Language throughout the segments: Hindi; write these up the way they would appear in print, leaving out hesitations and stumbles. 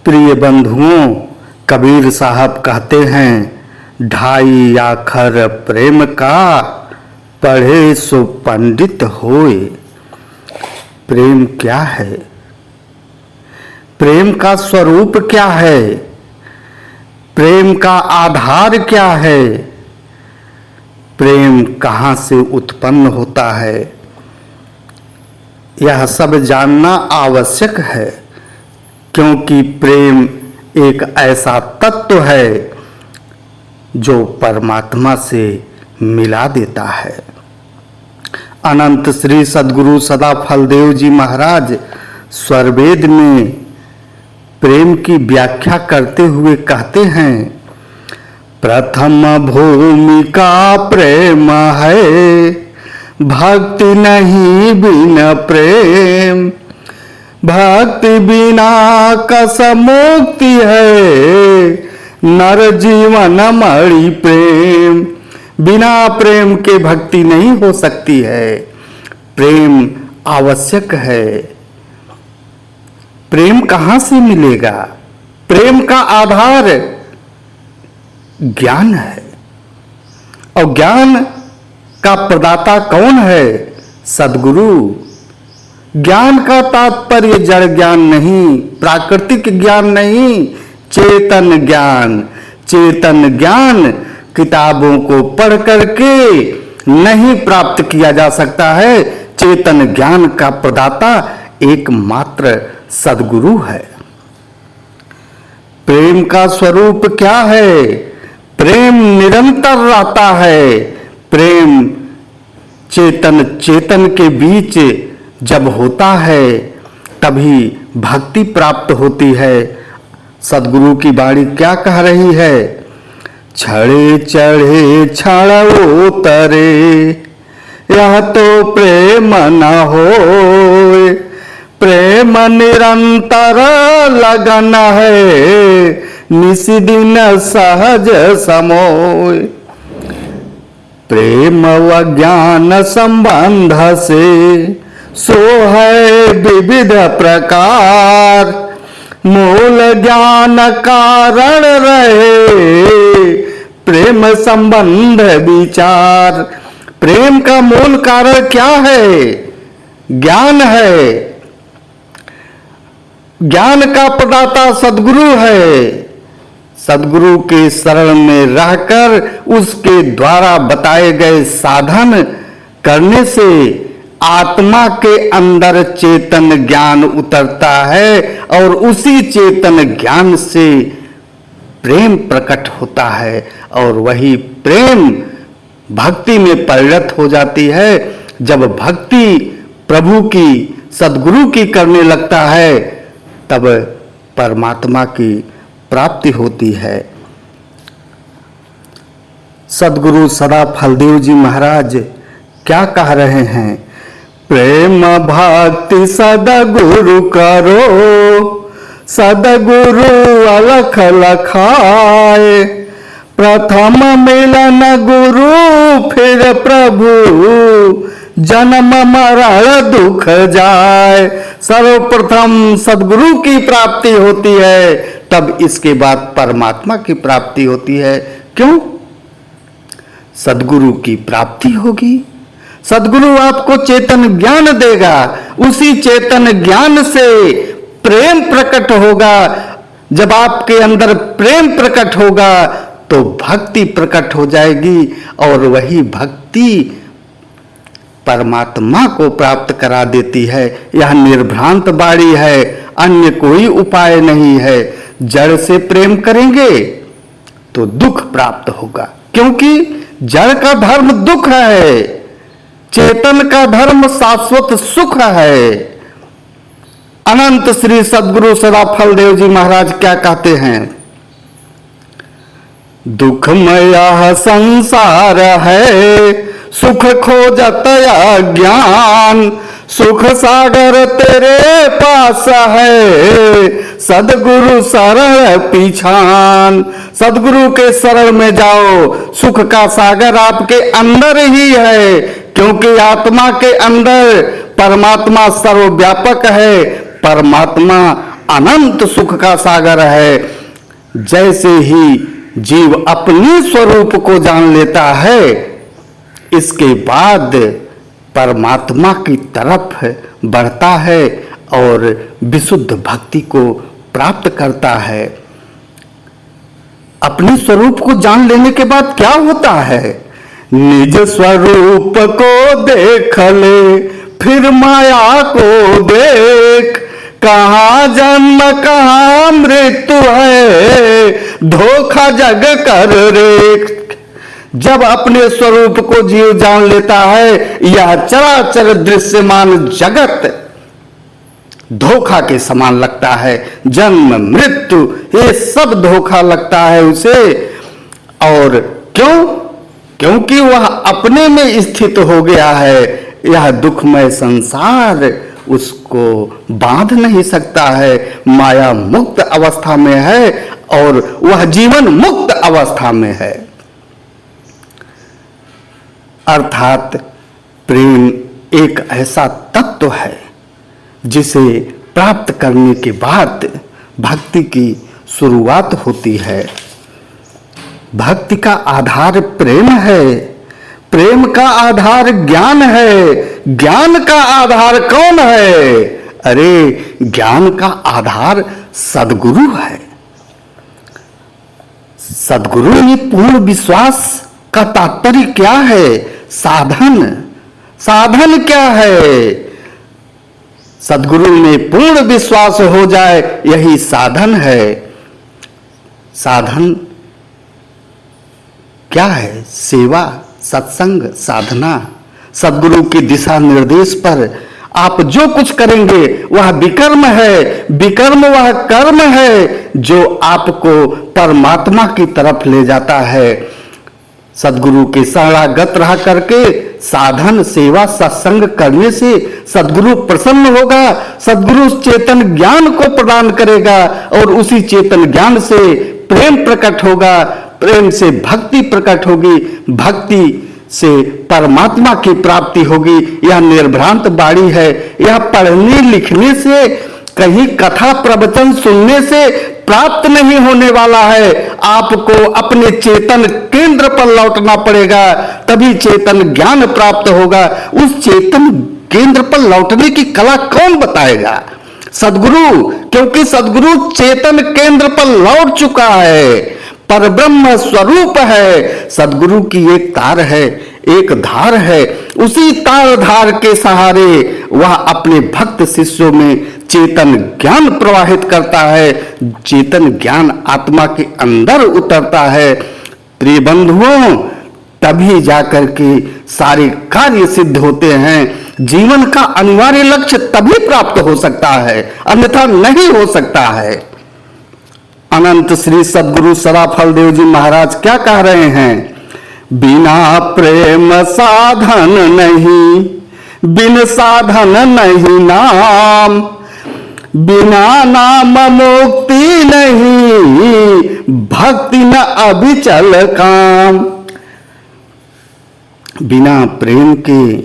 प्रिय बंधुओं, कबीर साहब कहते हैं, ढाई आखर प्रेम का पढ़े सो पंडित होए। प्रेम क्या है? प्रेम का स्वरूप क्या है? प्रेम का आधार क्या है? प्रेम कहाँ से उत्पन्न होता है? यह सब जानना आवश्यक है, क्योंकि प्रेम एक ऐसा तत्व है जो परमात्मा से मिला देता है। अनंत श्री सद्गुरु सदा फलदेव जी महाराज स्वरवेद में प्रेम की व्याख्या करते हुए कहते हैं, प्रथम भूमिका प्रेम है, भक्ति नहीं बिना प्रेम, भक्ति बिना कस मुक्ति है, नर जीवन मणि प्रेम। बिना प्रेम के भक्ति नहीं हो सकती है। प्रेम आवश्यक है। प्रेम कहाँ से मिलेगा? प्रेम का आधार ज्ञान है, और ज्ञान का प्रदाता कौन है? सद्गुरु। ज्ञान का तात्पर्य जड़ ज्ञान नहीं, प्राकृतिक ज्ञान नहीं, चेतन ज्ञान। चेतन ज्ञान किताबों को पढ़ करके नहीं प्राप्त किया जा सकता है। चेतन ज्ञान का प्रदाता एकमात्र सद्गुरु है। प्रेम का स्वरूप क्या है? प्रेम निरंतर रहता है। प्रेम चेतन चेतन के बीच जब होता है तभी भक्ति प्राप्त होती है। सद्गुरु की वाणी क्या कह रही है? छड़े चढ़े क्षण उतरे, यह तो प्रेम न होए। प्रेम निरंतर लगन है, निशिदिन सहज समोय। प्रेम व ज्ञान संबंध से सो है विविध प्रकार, मूल ज्ञान कारण रहे, प्रेम संबंध विचार। प्रेम का मूल कारण क्या है? ज्ञान है। ज्ञान का प्रदाता सद्गुरु है। सद्गुरु के शरण में रहकर उसके द्वारा बताए गए साधन करने से आत्मा के अंदर चेतन ज्ञान उतरता है, और उसी चेतन ज्ञान से प्रेम प्रकट होता है, और वही प्रेम भक्ति में परिणत हो जाती है। जब भक्ति प्रभु की, सद्गुरु की करने लगता है, तब परमात्मा की प्राप्ति होती है। सद्गुरु सदा फलदेव जी महाराज क्या कह रहे हैं? प्रेम भक्ति सद्गुरु करो, सद्गुरु अलख लखाए। प्रथम मिलन गुरु फिर प्रभु, जन्म मरण दुख जाए। सर्वप्रथम सद्गुरु की प्राप्ति होती है, तब इसके बाद परमात्मा की प्राप्ति होती है। क्यों? सद्गुरु की प्राप्ति होगी। सद्गुरु आपको चेतन ज्ञान देगा, उसी चेतन ज्ञान से प्रेम प्रकट होगा। जब आपके अंदर प्रेम प्रकट होगा तो भक्ति प्रकट हो जाएगी, और वही भक्ति परमात्मा को प्राप्त करा देती है। यह निर्भ्रांत वाणी है, अन्य कोई उपाय नहीं है। जड़ से प्रेम करेंगे तो दुख प्राप्त होगा, क्योंकि जड़ का धर्म दुख है, चेतन का धर्म शाश्वत सुख है। अनंत श्री सद्गुरु सदा फलदेव जी महाराज क्या कहते हैं? दुखमय संसार है, सुख खोजत ज्ञान। सुख सागर तेरे पास है, सद्गुरु शरण पीछान। सद्गुरु के शरण में जाओ, सुख का सागर आपके अंदर ही है, क्योंकि आत्मा के अंदर परमात्मा सर्वव्यापक है। परमात्मा अनंत सुख का सागर है। जैसे ही जीव अपने स्वरूप को जान लेता है, इसके बाद परमात्मा की तरफ बढ़ता है और विशुद्ध भक्ति को प्राप्त करता है। अपने स्वरूप को जान लेने के बाद क्या होता है? निज स्वरूप को देख ले, फिर माया को देख, कहाँ जन्म कहाँ मृत्यु है, धोखा जग कर रे। जब अपने स्वरूप को जीव जान लेता है, यह चराचर दृश्यमान जगत धोखा के समान लगता है। जन्म मृत्यु ये सब धोखा लगता है उसे। और क्यों? क्योंकि वह अपने में स्थित हो गया है। यह दुखमय संसार उसको बांध नहीं सकता है। माया मुक्त अवस्था में है और वह जीवन मुक्त अवस्था में है। अर्थात प्रेम एक ऐसा तत्व है जिसे प्राप्त करने के बाद भक्ति की शुरुआत होती है। भक्ति का आधार प्रेम है, प्रेम का आधार ज्ञान है। ज्ञान का आधार कौन है? अरे ज्ञान का आधार सद्गुरु है। सद्गुरु में पूर्ण विश्वास का तात्पर्य क्या है? साधन। साधन क्या है? सद्गुरु में पूर्ण विश्वास हो जाए, यही साधन है। साधन क्या है? सेवा, सत्संग, साधना। सद्गुरु की दिशा निर्देश पर आप जो कुछ करेंगे वह विकर्म है। विकर्म वह कर्म है जो आपको परमात्मा की तरफ ले जाता है। सद्गुरु के शरणागत रह करके साधन, सेवा, सत्संग करने से सद्गुरु प्रसन्न होगा। सद्गुरु चेतन ज्ञान को प्रदान करेगा और उसी चेतन ज्ञान से प्रेम प्रकट होगा। प्रेम से भक्ति प्रकट होगी, भक्ति से परमात्मा की प्राप्ति होगी। यह निर्भ्रांत बाणी है। यह पढ़ने लिखने से, कहीं कथा प्रवचन सुनने से प्राप्त नहीं होने वाला है। आपको अपने चेतन केंद्र पर लौटना पड़ेगा, तभी चेतन ज्ञान प्राप्त होगा। उस चेतन केंद्र पर लौटने की कला कौन बताएगा? सद्गुरु। क्योंकि सद्गुरु चेतन केंद्र पर लौट चुका है, परब्रह्म स्वरूप है। सद्गुरु की एक तार है, एक धार है। उसी तार धार के सहारे वह अपने भक्त शिष्यों में चेतन ज्ञान प्रवाहित करता है। चेतन ज्ञान आत्मा के अंदर उतरता है। प्रिय बंधुओं, तभी जाकर के सारे कार्य सिद्ध होते हैं। जीवन का अनिवार्य लक्ष्य तभी प्राप्त हो सकता है, अन्यथा नहीं हो सकता है। अनंत श्री सद्गुरु सराफल देव जी महाराज क्या कह रहे हैं? बिना प्रेम साधन नहीं, बिन साधन नहीं नाम, बिना नाम मुक्ति नहीं, भक्ति न अभिचल काम। बिना प्रेम के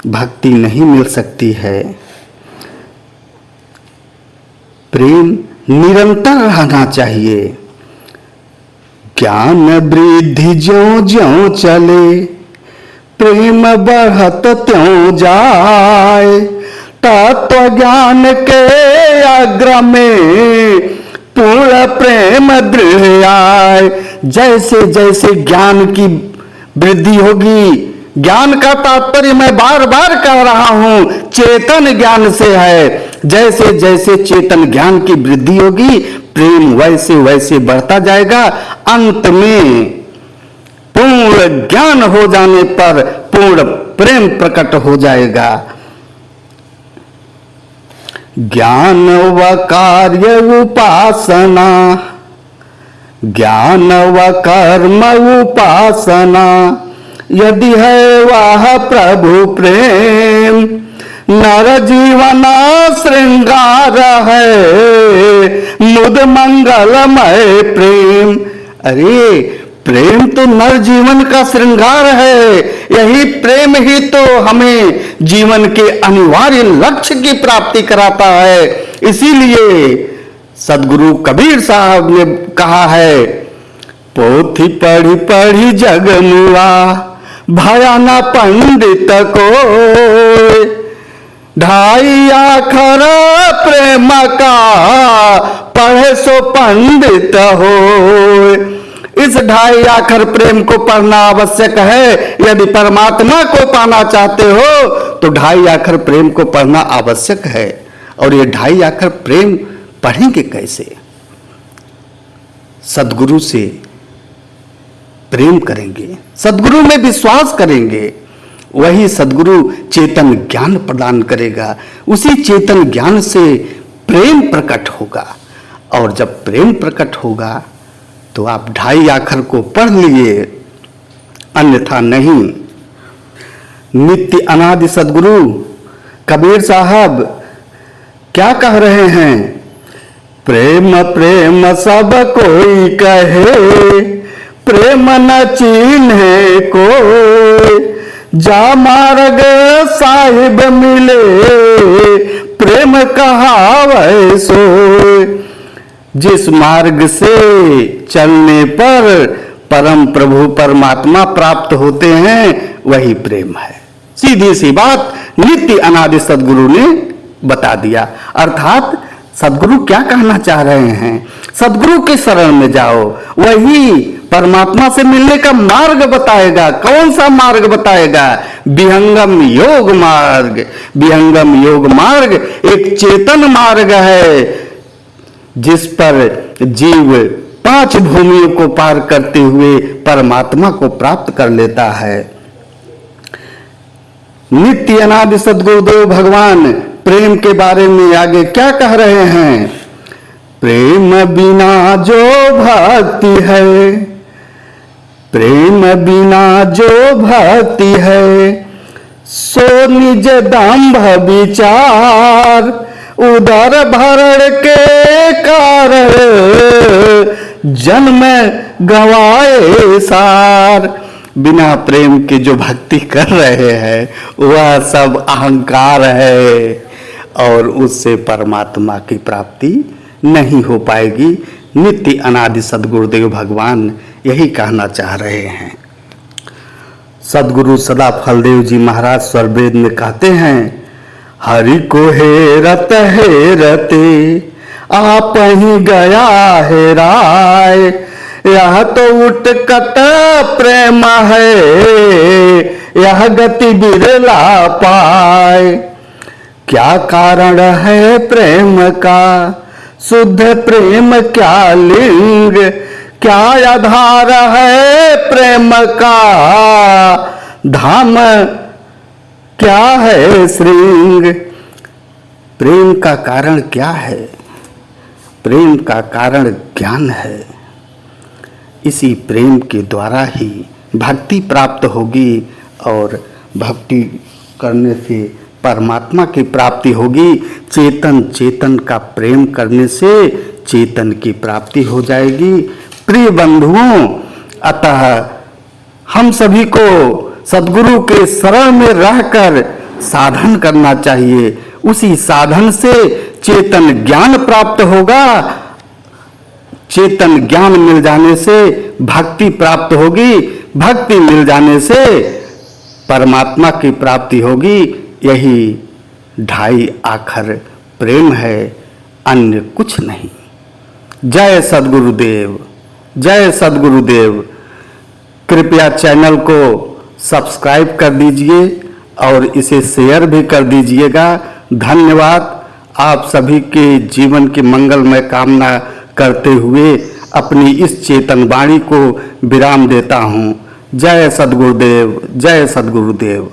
भक्ति नहीं मिल सकती है। प्रेम निरंतर रहना चाहिए। ज्ञान वृद्धि ज्यों ज्यों चले, प्रेम बढ़त त्यों जाए। तत्व ज्ञान के अग्र में पूर्ण प्रेम दृढ़ आए। जैसे जैसे ज्ञान की वृद्धि होगी, ज्ञान का तात्पर्य मैं बार बार कह रहा हूं, चेतन ज्ञान से है। जैसे जैसे चेतन ज्ञान की वृद्धि होगी, प्रेम वैसे वैसे बढ़ता जाएगा। अंत में पूर्ण ज्ञान हो जाने पर पूर्ण प्रेम प्रकट हो जाएगा। ज्ञान व कार्य उपासना, ज्ञान व कर्म उपासना, यदि है वह प्रभु प्रेम, नर जीवना श्रृंगार है, मुद मंगलमय प्रेम। अरे प्रेम तो नर जीवन का श्रृंगार है। यही प्रेम ही तो हमें जीवन के अनिवार्य लक्ष्य की प्राप्ति कराता है। इसीलिए सदगुरु कबीर साहब ने कहा है, पोथी पढ़ी पढ़ी जग मुआ, भया न पंडित को, ढाई आखर प्रेम का, पढ़े सो पंडित हो। इस ढाई आखर प्रेम को पढ़ना आवश्यक है। यदि परमात्मा को पाना चाहते हो तो ढाई आखर प्रेम को पढ़ना आवश्यक है। और ये ढाई आखर प्रेम पढ़ेंगे कैसे? सदगुरु से प्रेम करेंगे, सदगुरु में विश्वास करेंगे, वही सदगुरु चेतन ज्ञान प्रदान करेगा। उसी चेतन ज्ञान से प्रेम प्रकट होगा। और जब प्रेम प्रकट होगा तो आप ढाई आखर को पढ़ लिए, अन्यथा नहीं। नित्य अनादि सदगुरु कबीर साहब क्या कह रहे हैं? प्रेम प्रेम सब कोई कहे, प्रेम न चीन्हे कोई, जा मार्ग साहिब मिले, प्रेम कहावै सोय। जिस मार्ग से चलने पर परम प्रभु परमात्मा प्राप्त होते हैं वही प्रेम है। सीधी सी बात नित्य अनादि सदगुरु ने बता दिया। अर्थात सदगुरु क्या कहना चाह रहे हैं? सदगुरु के शरण में जाओ, वही परमात्मा से मिलने का मार्ग बताएगा। कौन सा मार्ग बताएगा? विहंगम योग मार्ग। विहंगम योग मार्ग एक चेतन मार्ग है जिस पर जीव 5 भूमियों को पार करते हुए परमात्मा को प्राप्त कर लेता है। नित्य अनादि सद्गुरुदेव भगवान प्रेम के बारे में आगे क्या कह रहे हैं? प्रेम बिना जो भक्ति है, प्रेम बिना जो भक्ति है, सो निज दंभ विचार, उदर भरण के कारण जन्म गवाए सार। बिना प्रेम के जो भक्ति कर रहे हैं वह सब अहंकार है और उससे परमात्मा की प्राप्ति नहीं हो पाएगी। नित्य अनादि सद्गुरुदेव भगवान यही कहना चाह रहे हैं। सद्गुरु सदा फलदेव जी महाराज स्वरवेद में कहते हैं, हरि को हेरत हेरते आप ही गया है राय, यह तो उटकट प्रेम है, यह गति बिरला पाए। क्या कारण है प्रेम का, शुद्ध प्रेम क्या लिंग, क्या आधार है प्रेम का, धाम क्या है श्रृंग। प्रेम का कारण क्या है? प्रेम का कारण ज्ञान है। इसी प्रेम के द्वारा ही भक्ति प्राप्त होगी और भक्ति करने से परमात्मा की प्राप्ति होगी। चेतन चेतन का प्रेम करने से चेतन की प्राप्ति हो जाएगी। प्रिय बंधुओं, अतः हम सभी को सद्गुरु के शरण में रहकर साधन करना चाहिए। उसी साधन से चेतन ज्ञान प्राप्त होगा। चेतन ज्ञान मिल जाने से भक्ति प्राप्त होगी। भक्ति मिल जाने से परमात्मा की प्राप्ति होगी। यही ढाई आखर प्रेम है, अन्य कुछ नहीं। जय सद्गुरुदेव, जय सद्गुरुदेव। कृपया चैनल को सब्सक्राइब कर दीजिए और इसे शेयर भी कर दीजिएगा। धन्यवाद। आप सभी के जीवन की मंगलमय कामना करते हुए अपनी इस चेतन वाणी को विराम देता हूँ। जय सद्गुरुदेव, जय सद्गुरुदेव।